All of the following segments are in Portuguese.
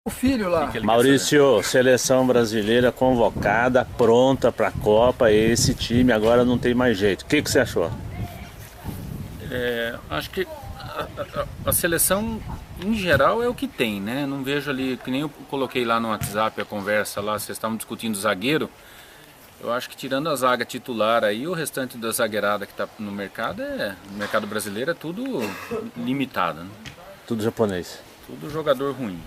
O filho lá. Maurício, seleção brasileira convocada, pronta para a Copa. Esse time agora não tem mais jeito. O que você achou? Acho que a seleção em geral é o que tem, né? Não vejo ali, que nem eu coloquei lá no WhatsApp a conversa lá, vocês estavam discutindo zagueiro. Eu acho que tirando a zaga titular aí, o restante da zagueirada que está no mercado brasileiro é tudo limitado, né? Tudo japonês. Tudo jogador ruim.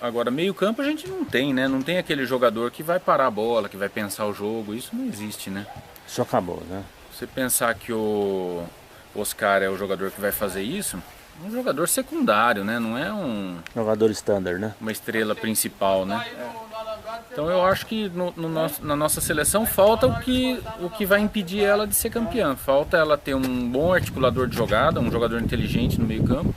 Agora, meio campo a gente não tem, né? Não tem aquele jogador que vai parar a bola, que vai pensar o jogo. Isso não existe, né? Isso acabou, né? Você pensar que o Oscar é o jogador que vai fazer isso, é um jogador secundário, né? Não é Jogador standard, né? uma estrela principal, né? Então eu acho que na nossa seleção falta o que vai impedir ela de ser campeã. Falta ela ter um bom articulador de jogada, um jogador inteligente no meio campo.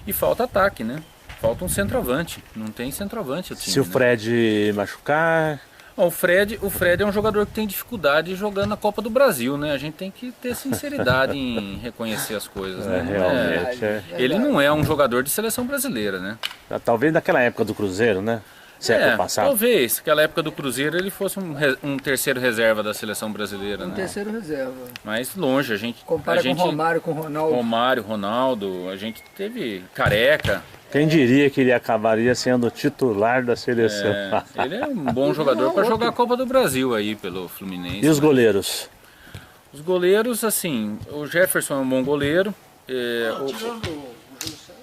E falta ataque, né? Falta um centroavante. Não tem centroavante o time. Se o Fred machucar... O Fred é um jogador que tem dificuldade jogando na Copa do Brasil, né? A gente tem que ter sinceridade em reconhecer as coisas, né? Realmente. Ele não é um jogador de seleção brasileira, né? Talvez naquela época do Cruzeiro, né? Século passado. Talvez. Naquela época do Cruzeiro ele fosse um terceiro reserva da seleção brasileira, né? Terceiro reserva. Mas longe, a gente... Compara com Romário, com Ronaldo. Romário, Ronaldo, a gente teve Careca. Quem diria que ele acabaria sendo titular da seleção? Ele é um bom jogador para jogar a Copa do Brasil aí pelo Fluminense. E os goleiros? Os goleiros, assim, o Jefferson é um bom goleiro.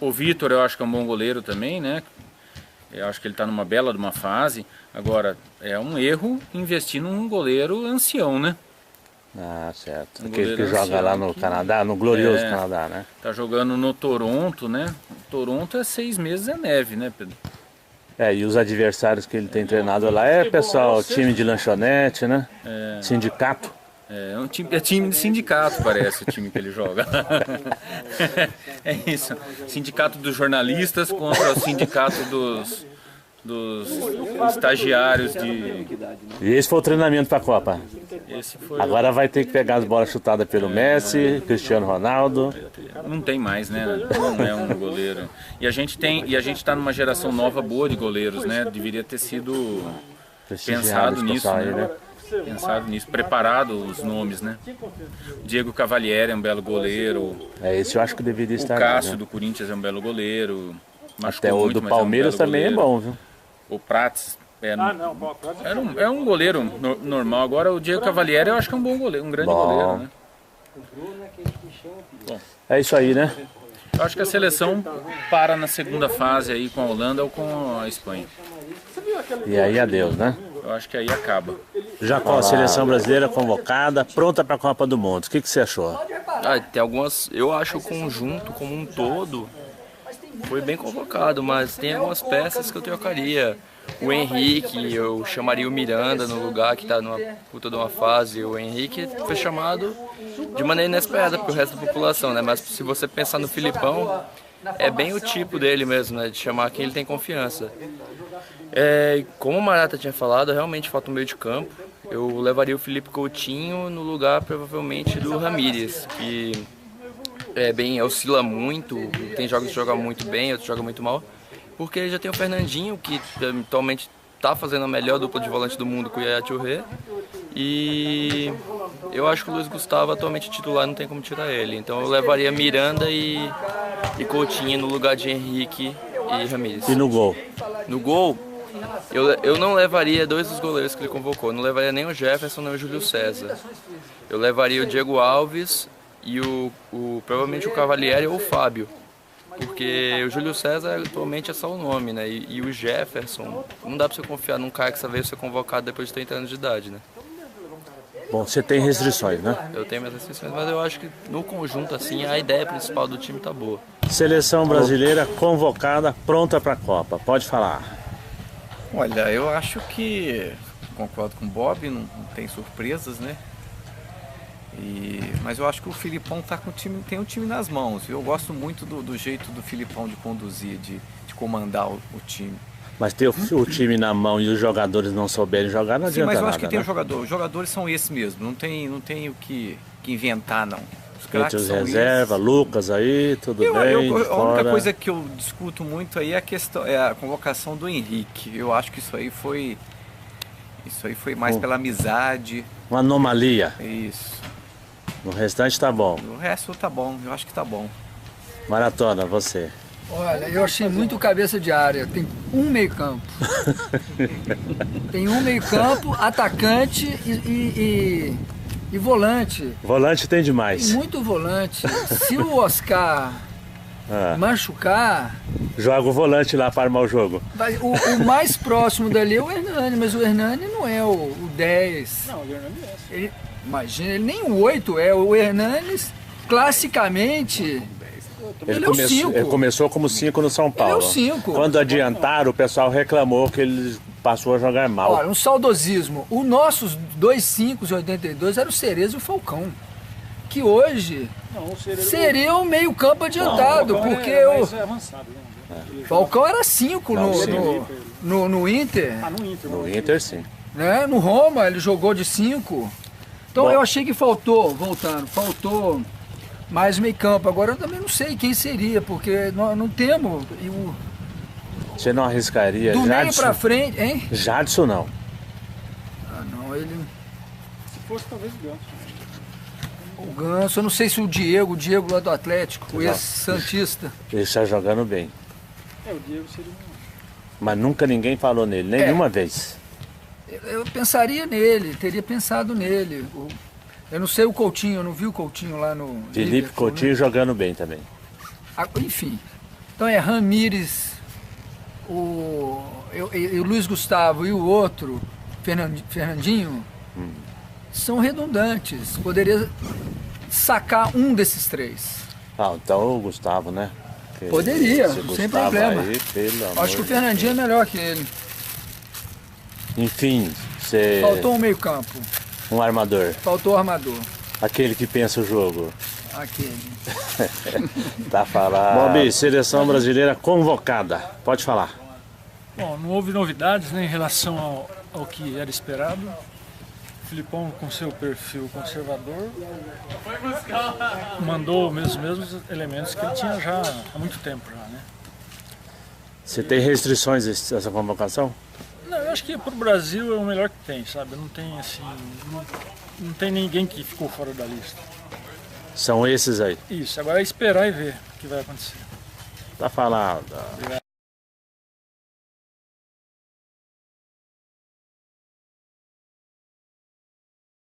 O Vitor eu acho que é um bom goleiro também, né? Eu acho que ele está numa bela de uma fase. Agora, é um erro investir num goleiro ancião, né? Ah, certo. Um Aquele que goleiro joga lá no ancião Canadá, no glorioso Canadá, né? Tá jogando no Toronto, né? Toronto é 6 meses é neve, né, Pedro? E os adversários que ele tem treinado lá é pessoal, time de lanchonete, né? Sindicato. É time de sindicato, parece, o time que ele joga. É isso. Sindicato dos jornalistas contra o sindicato dos estagiários de... E esse foi o treinamento para a Copa. Agora vai ter que pegar as bolas chutadas pelo Messi, Cristiano Ronaldo. Não tem mais, né? Não é um goleiro. E a gente está numa geração nova boa de goleiros, né? Deveria ter sido pensado nisso, né? Pensado nisso, preparado os nomes, né? Diego Cavalieri é um belo goleiro. Esse eu acho que deveria estar. O Cássio do Corinthians é um belo goleiro. Até o do Palmeiras também é bom, viu? O Prates é um goleiro normal. Agora o Diego Cavalieri eu acho que é um bom goleiro, um grande goleiro, né? Bom, é isso aí, né? Eu acho que a seleção para na segunda fase aí com a Holanda ou com a Espanha. E aí adeus, né? Eu acho que aí acaba. Já com a seleção brasileira convocada, pronta para a Copa do Mundo. O que você achou? Tem algumas. Eu acho o conjunto como um todo foi bem convocado, mas tem algumas peças que eu trocaria. O Henrique, eu chamaria o Miranda no lugar que está numa puta de uma fase. O Henrique foi chamado de maneira inesperada para o resto da população, né? Mas se você pensar no Filipão, é bem o tipo dele mesmo, né? De chamar quem ele tem confiança. Como o Marata tinha falado, realmente falta um meio de campo. Eu levaria o Felipe Coutinho no lugar provavelmente do Ramírez, que oscila muito, tem jogos que joga muito bem, outros joga muito mal, porque ele já tem o Fernandinho, que atualmente está fazendo a melhor dupla de volante do mundo com o Yaya Touré, e eu acho que o Luiz Gustavo atualmente titular, não tem como tirar ele, então eu levaria Miranda e Coutinho no lugar de Henrique e Ramírez. E no gol? No gol, eu não levaria dois dos goleiros que ele convocou, não levaria nem o Jefferson nem o Júlio César. Eu levaria o Diego Alves e provavelmente o Cavalieri ou o Fábio, porque o Júlio César atualmente é só o nome, né? E o Jefferson, não dá pra você confiar num cara que só veio ser convocado depois de 30 anos de idade, né? Bom, você tem restrições, né? Eu tenho minhas restrições, mas eu acho que no conjunto, assim, a ideia principal do time tá boa. Seleção brasileira convocada, pronta para a Copa. Pode falar. Olha, eu acho que concordo com o Bob, não tem surpresas, né? Mas eu acho que o Filipão tem o time nas mãos. Eu gosto muito do jeito do Filipão de conduzir, de comandar o time. Mas ter o time na mão e os jogadores não souberem jogar, não adianta nada. Sim, mas eu acho que tem né? Os jogadores são esses mesmo. Não tem o que inventar, não. Entre craques os são reservas, esses. Lucas aí, tudo bem, A única fora. coisa que eu discuto muito aí é a questão, é a convocação do Henrique. Eu acho que isso aí foi mais pela amizade. Uma anomalia. Isso. No restante tá bom. O resto tá bom, eu acho que tá bom. Maratona, você. Olha, eu achei muito cabeça de área. Tem um meio campo. Tem um meio campo, atacante e volante. Volante tem Tem demais. muito volante. Se o Oscar Ah, machucar, joga o volante lá para armar o jogo. o mais próximo dali é o Hernani, mas o Hernani não é o 10. Não, o Hernani é. Imagina, ele nem o 8 é. O Hernani, classicamente, ele é o 5. Ele começou como 5 no São Paulo. Ele é o 5. Quando adiantaram, o pessoal reclamou que ele passou a jogar mal. Olha, um saudosismo. Os nossos 2 5 de 82 eram o Cerezo e o Falcão. Que hoje seria o meio campo adiantado, porque o Falcão era 5 no Inter. No Inter, sim. Né? No Roma ele jogou de 5. Então Bom. eu achei que faltou mais meio campo. Agora eu também não sei quem seria, porque nós não temos. Você não arriscaria Do meio Jadson? pra frente, hein? Jadson não. Ah, não, ele. Se fosse talvez o Ganso. O Ganso, eu não sei se o Diego lá do Atlético, esse Santista. Ele está jogando bem. O Diego seria Mas nunca ninguém falou nele, nenhuma vez. Eu pensaria nele, teria pensado nele. Eu não sei o Coutinho, eu não vi o Coutinho lá no. Felipe Liverpool, Coutinho né? jogando bem também. Enfim. Então é Ramírez, o Luiz Gustavo e o outro, Fernandinho, são redundantes. Poderia sacar um desses 3. Ah, então o Gustavo, né? Porque Poderia, esse sem Gustavo problema. aí, pelo amor Acho que o de Fernandinho é melhor que ele. Deus. Enfim, você... Faltou um meio campo, um armador. faltou o armador. Aquele que pensa o jogo. Aquele. Tá falando. Bobi, seleção brasileira convocada. Pode falar. Bom, não houve novidades, né, em relação ao que era esperado. O Filipão, com seu perfil conservador, mandou os mesmos elementos que ele tinha já há muito tempo já, né? Você tem restrições essa convocação? Não, eu acho que para o Brasil é o melhor que tem, sabe? Não tem assim, não tem ninguém que ficou fora da lista. São esses aí. Isso, agora é esperar e ver o que vai acontecer. Tá falando. Obrigado.